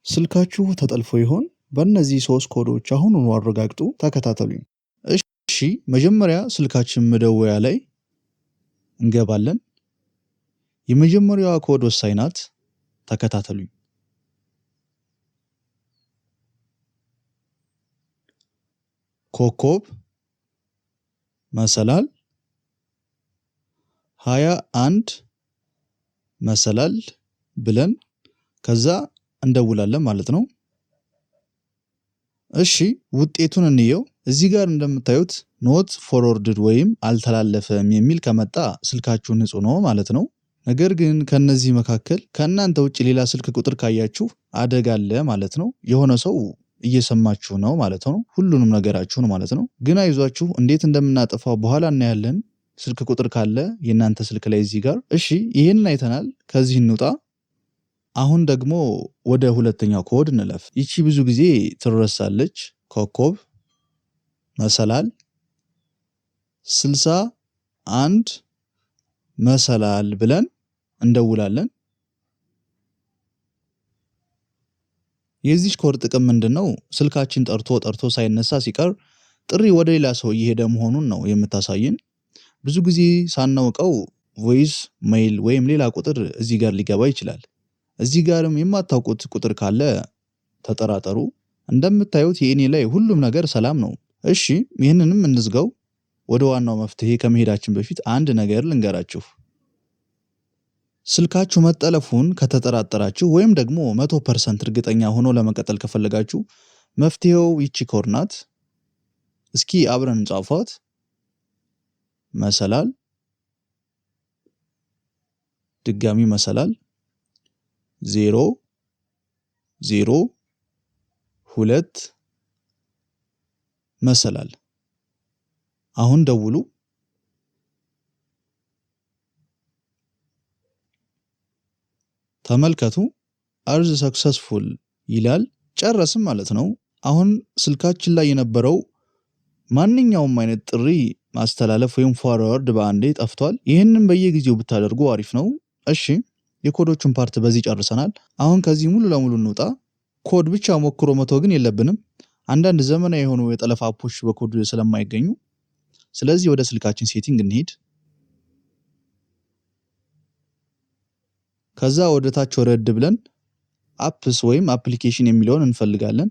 ስልካችሁ ተጠልፎ ይሆን? በእነዚህ 3 ኮዶች አሁኑኑ አረጋግጡ። ተከታተሉኝ። እሺ፣ መጀመሪያ ስልካችን መደወያ ላይ እንገባለን። የመጀመሪያዋ ኮድ ወሳኝ ናት። ተከታተሉኝ። ኮከብ መሰላል 21 መሰላል ብለን ከዛ እንደውላለን ማለት ነው። እሺ ውጤቱን እንየው። እዚህ ጋር እንደምታዩት ኖት ፎርወርድድ ወይም አልተላለፈም የሚል ከመጣ ስልካችሁ ንጹህ ነው ማለት ነው። ነገር ግን ከነዚህ መካከል ከእናንተ ውጭ ሌላ ስልክ ቁጥር ካያችሁ አደጋ አለ ማለት ነው። የሆነ ሰው እየሰማችሁ ነው ማለት ነው። ሁሉንም ነገራችሁን ማለት ነው። ግን አይዟችሁ፣ እንዴት እንደምናጠፋው በኋላ እናያለን። ስልክ ቁጥር ካለ የእናንተ ስልክ ላይ እዚህ ጋር። እሺ ይሄንን አይተናል። ከዚህ እንውጣ። አሁን ደግሞ ወደ ሁለተኛው ኮድ እንለፍ። ይቺ ብዙ ጊዜ ትረሳለች። ኮከብ መሰላል 61 መሰላል ብለን እንደውላለን። የዚህ ኮድ ጥቅም ምንድነው? ስልካችን ጠርቶ ሳይነሳ ሲቀር ጥሪ ወደ ሌላ ሰው እየሄደ መሆኑን ነው የምታሳየን። ብዙ ጊዜ ሳናውቀው ቮይስ ሜይል ወይም ሌላ ቁጥር እዚህ ጋር ሊገባ ይችላል። እዚህ ጋርም የማታውቁት ቁጥር ካለ ተጠራጠሩ። እንደምታዩት የኔ ላይ ሁሉም ነገር ሰላም ነው። እሺ ይህንንም እንዝጋው። ወደ ዋናው መፍትሄ ከመሄዳችን በፊት አንድ ነገር ልንገራችሁ። ስልካችሁ መጠለፉን ከተጠራጠራችሁ ወይም ደግሞ 100% እርግጠኛ ሆኖ ለመቀጠል ከፈለጋችሁ መፍትሄው ይቺ ኮድ ናት። እስኪ አብረን እንጻፏት። መሰላል ድጋሚ መሰላል 0 0 2 መሰላል። አሁን ደውሉ። ተመልከቱ፣ አርዝ ሰክሰስፉል ይላል። ጨረስም ማለት ነው። አሁን ስልካችን ላይ የነበረው ማንኛውም አይነት ጥሪ ማስተላለፍ ወይም ፎርዋርድ በአንዴ ጠፍቷል። ይህንን በየጊዜው ብታደርጉ አሪፍ ነው። እሺ የኮዶቹን ፓርት በዚህ ጨርሰናል። አሁን ከዚህ ሙሉ ለሙሉ እንውጣ። ኮድ ብቻ ሞክሮ መተው ግን የለብንም። አንዳንድ ዘመናዊ የሆኑ የጠለፋ አፖች በኮድ ስለማይገኙ፣ ስለዚህ ወደ ስልካችን ሴቲንግ እንሂድ። ከዛ ወደ ታች ወረድ ብለን አፕስ ወይም አፕሊኬሽን የሚለውን እንፈልጋለን።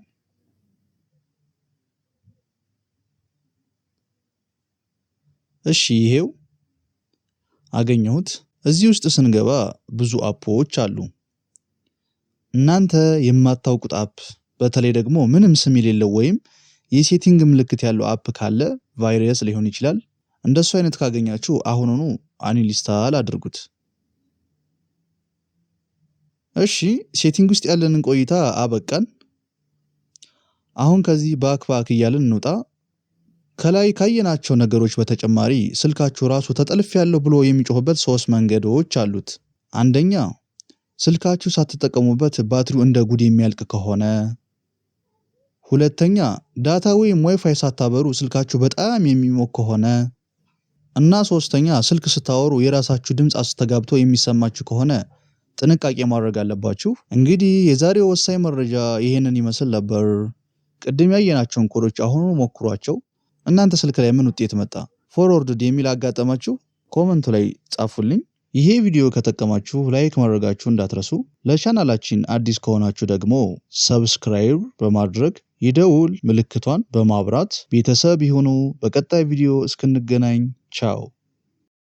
እሺ ይሄው አገኘሁት። እዚህ ውስጥ ስንገባ ብዙ አፖች አሉ። እናንተ የማታውቁት አፕ፣ በተለይ ደግሞ ምንም ስም የሌለው ወይም የሴቲንግ ምልክት ያለው አፕ ካለ ቫይረስ ሊሆን ይችላል። እንደሱ አይነት ካገኛችሁ አሁኑኑ አንኢንስታል አድርጉት። እሺ ሴቲንግ ውስጥ ያለንን ቆይታ አበቃን። አሁን ከዚህ ባክ እያልን እንውጣ። ከላይ ካየናቸው ነገሮች በተጨማሪ ስልካችሁ ራሱ ተጠልፌያለሁ ብሎ የሚጮህበት 3 መንገዶች አሉት። አንደኛ ስልካችሁ ሳትጠቀሙበት ባትሪው እንደ ጉድ የሚያልቅ ከሆነ፣ ሁለተኛ ዳታ ወይም ዋይፋይ ሳታበሩ ስልካችሁ በጣም የሚሞቅ ከሆነ እና ሶስተኛ ስልክ ስታወሩ የራሳችሁ ድምፅ አስተጋብቶ የሚሰማችሁ ከሆነ ጥንቃቄ ማድረግ አለባችሁ። እንግዲህ የዛሬው ወሳኝ መረጃ ይሄንን ይመስል ነበር። ቅድም ያየናቸውን ኮዶች አሁኑ ሞክሯቸው። እናንተ ስልክ ላይ ምን ውጤት መጣ? ፎርወርድድ የሚል አጋጠማችሁ? ኮመንቱ ላይ ጻፉልኝ። ይሄ ቪዲዮ ከጠቀማችሁ ላይክ ማድረጋችሁ እንዳትረሱ። ለቻናላችን አዲስ ከሆናችሁ ደግሞ ሰብስክራይብ በማድረግ የደውል ምልክቷን በማብራት ቤተሰብ ይሁኑ። በቀጣይ ቪዲዮ እስክንገናኝ ቻው።